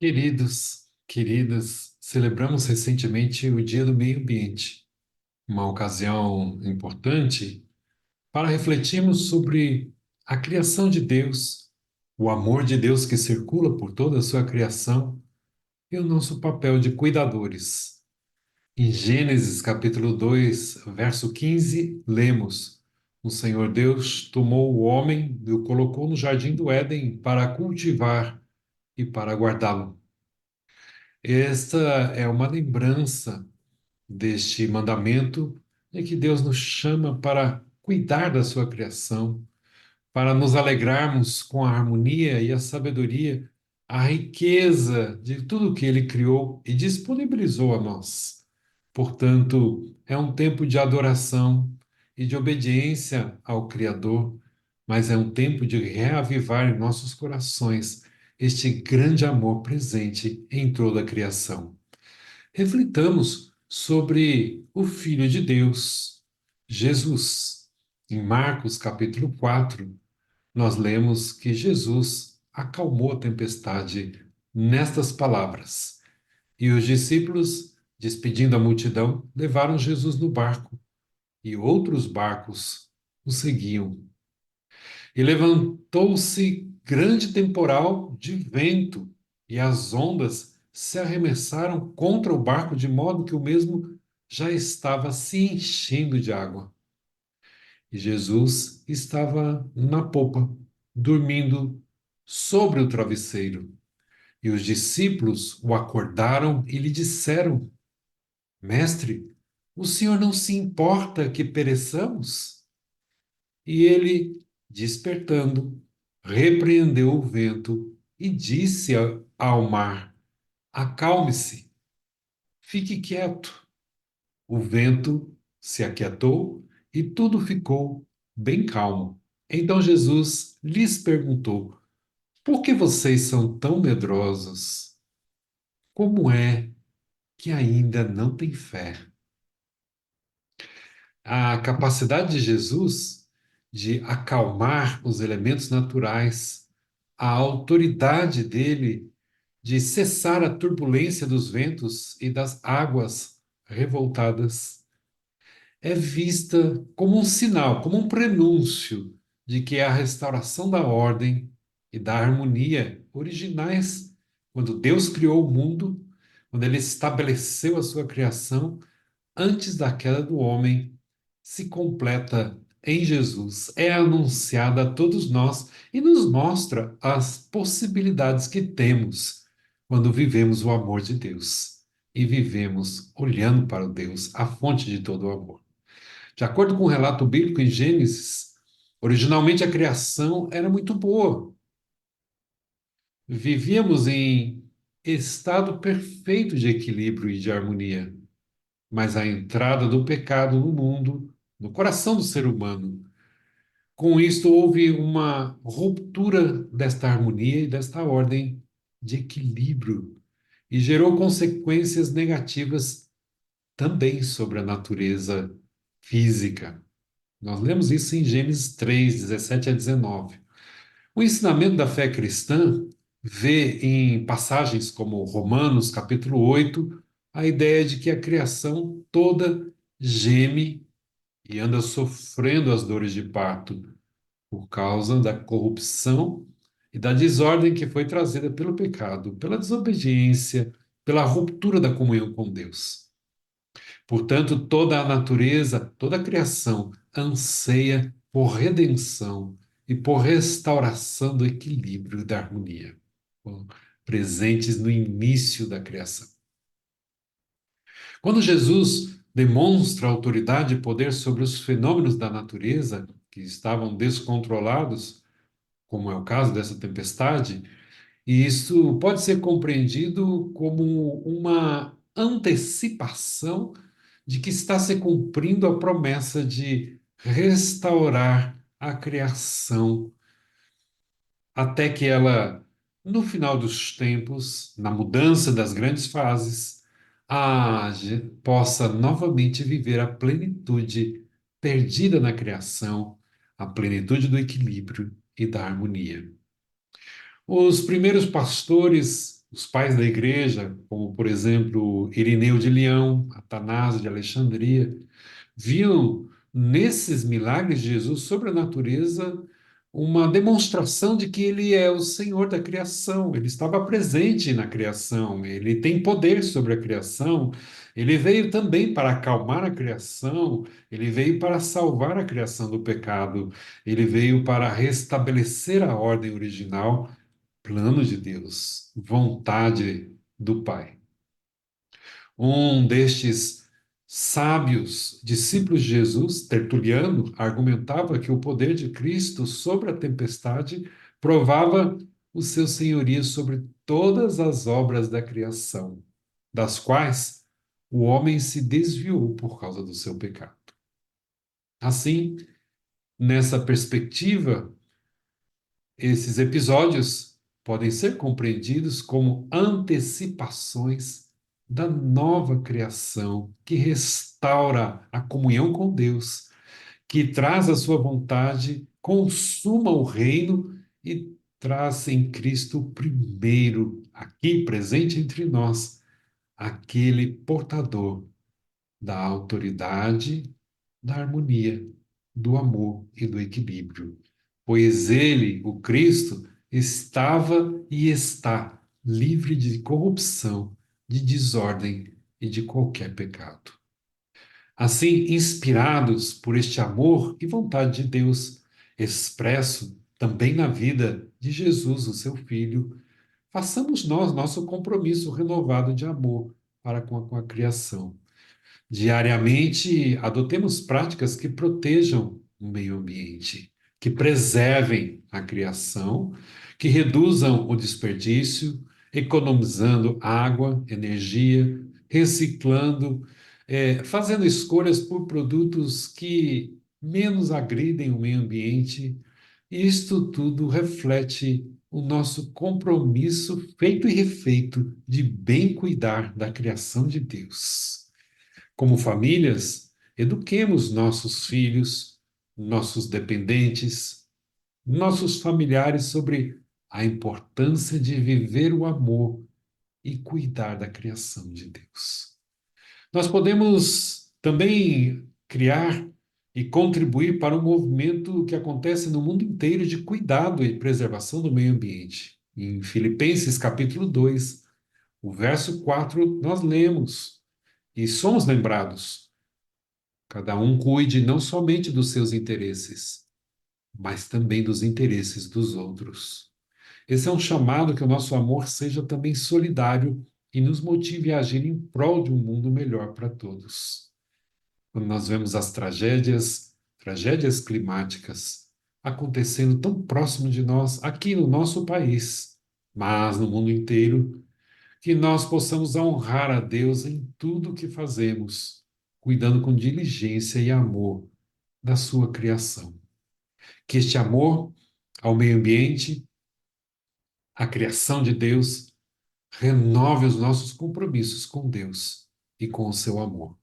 Queridos, queridas, celebramos recentemente o Dia do Meio Ambiente, uma ocasião importante para refletirmos sobre a criação de Deus, o amor de Deus que circula por toda a sua criação e o nosso papel de cuidadores. Em Gênesis capítulo 2, verso 15, lemos: O Senhor Deus tomou o homem e o colocou no jardim do Éden para cultivar e para guardá-lo. Esta é uma lembrança deste mandamento de que Deus nos chama para cuidar da sua criação, para nos alegrarmos com a harmonia e a sabedoria, a riqueza de tudo que ele criou e disponibilizou a nós. Portanto, é um tempo de adoração e de obediência ao Criador, mas é um tempo de reavivar em nossos corações este grande amor presente em toda a criação. Reflitamos sobre o Filho de Deus, Jesus. Em Marcos capítulo 4, nós lemos que Jesus acalmou a tempestade nestas palavras. E os discípulos, despedindo a multidão, levaram Jesus no barco, e outros barcos o seguiam. E levantou-se grande temporal de vento, e as ondas se arremessaram contra o barco, de modo que o mesmo já estava se enchendo de água. E Jesus estava na popa, dormindo sobre o travesseiro. E os discípulos o acordaram e lhe disseram: Mestre, o senhor não se importa que pereçamos? E ele, despertando, repreendeu o vento e disse ao mar: Acalme-se, fique quieto. O vento se aquietou e tudo ficou bem calmo. Então Jesus lhes perguntou: Por que vocês são tão medrosos? Como é que ainda não têm fé? A capacidade de Jesus de acalmar os elementos naturais, a autoridade dele de cessar a turbulência dos ventos e das águas revoltadas, é vista como um sinal, como um prenúncio de que a restauração da ordem e da harmonia originais, quando Deus criou o mundo, quando ele estabeleceu a sua criação, antes da queda do homem, se completa em Jesus, é anunciada a todos nós e nos mostra as possibilidades que temos quando vivemos o amor de Deus e vivemos olhando para o Deus, a fonte de todo o amor. De acordo com o relato bíblico em Gênesis, originalmente a criação era muito boa. Vivíamos em estado perfeito de equilíbrio e de harmonia. Mas a entrada do pecado no mundo, no coração do ser humano, com isto houve uma ruptura desta harmonia e desta ordem de equilíbrio e gerou consequências negativas também sobre a natureza física. Nós lemos isso em Gênesis 3, 17 a 19. O ensinamento da fé cristã vê em passagens como Romanos, capítulo 8, a ideia de que a criação toda geme e anda sofrendo as dores de parto por causa da corrupção e da desordem que foi trazida pelo pecado, pela desobediência, pela ruptura da comunhão com Deus. Portanto, toda a natureza, toda a criação anseia por redenção e por restauração do equilíbrio e da harmonia, presentes no início da criação. Quando Jesus demonstra autoridade e poder sobre os fenômenos da natureza que estavam descontrolados, como é o caso dessa tempestade, e isso pode ser compreendido como uma antecipação de que está se cumprindo a promessa de restaurar a criação até que ela, no final dos tempos, na mudança das grandes fases, possa novamente viver a plenitude perdida na criação, a plenitude do equilíbrio e da harmonia. Os primeiros pastores Os pais da igreja, como por exemplo Irineu de Leão, Atanásio de Alexandria, viam nesses milagres de Jesus sobre a natureza uma demonstração de que ele é o Senhor da criação, ele estava presente na criação, ele tem poder sobre a criação, ele veio também para acalmar a criação, ele veio para salvar a criação do pecado, ele veio para restabelecer a ordem original, plano de Deus, vontade do Pai. Um destes sábios discípulos de Jesus, Tertuliano, argumentava que o poder de Cristo sobre a tempestade provava o seu senhorio sobre todas as obras da criação, das quais o homem se desviou por causa do seu pecado. Assim, nessa perspectiva, esses episódios podem ser compreendidos como antecipações da nova criação que restaura a comunhão com Deus, que traz a sua vontade, consuma o reino e traz em Cristo o primeiro, aqui presente entre nós, aquele portador da autoridade, da harmonia, do amor e do equilíbrio. Pois ele, o Cristo, estava e está livre de corrupção, de desordem e de qualquer pecado. Assim, inspirados por este amor e vontade de Deus, expresso também na vida de Jesus, o seu Filho, façamos nós nosso compromisso renovado de amor para com a criação. Diariamente, adotemos práticas que protejam o meio ambiente, que preservem a criação, que reduzam o desperdício, economizando água, energia, reciclando, fazendo escolhas por produtos que menos agridem o meio ambiente. Isto tudo reflete o nosso compromisso feito e refeito de bem cuidar da criação de Deus. Como famílias, eduquemos nossos filhos, nossos dependentes, nossos familiares sobre a importância de viver o amor e cuidar da criação de Deus. Nós podemos também criar e contribuir para um movimento que acontece no mundo inteiro de cuidado e preservação do meio ambiente. Em Filipenses capítulo 2, o verso 4, nós lemos e somos lembrados: cada um cuide não somente dos seus interesses, mas também dos interesses dos outros. Esse é um chamado que o nosso amor seja também solidário e nos motive a agir em prol de um mundo melhor para todos. Quando nós vemos as tragédias climáticas acontecendo tão próximo de nós, aqui no nosso país, mas no mundo inteiro, que nós possamos honrar a Deus em tudo o que fazemos, cuidando com diligência e amor da sua criação. Que este amor ao meio ambiente, à criação de Deus, renove os nossos compromissos com Deus e com o seu amor.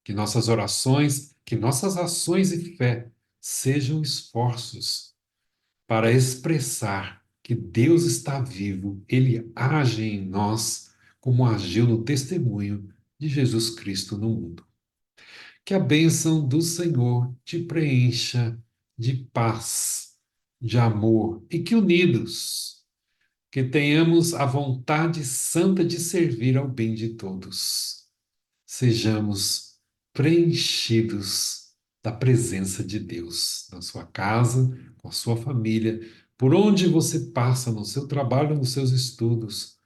Que nossas orações, que nossas ações e fé sejam esforços para expressar que Deus está vivo, ele age em nós como agiu no testemunho de Jesus Cristo no mundo. Que a bênção do Senhor te preencha de paz, de amor e que unidos, que tenhamos a vontade santa de servir ao bem de todos. Sejamos preenchidos da presença de Deus na sua casa, com a sua família, por onde você passa, no seu trabalho, nos seus estudos,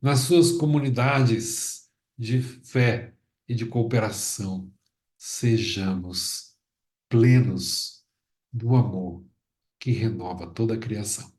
nas suas comunidades de fé e de cooperação. Sejamos plenos do amor que renova toda a criação.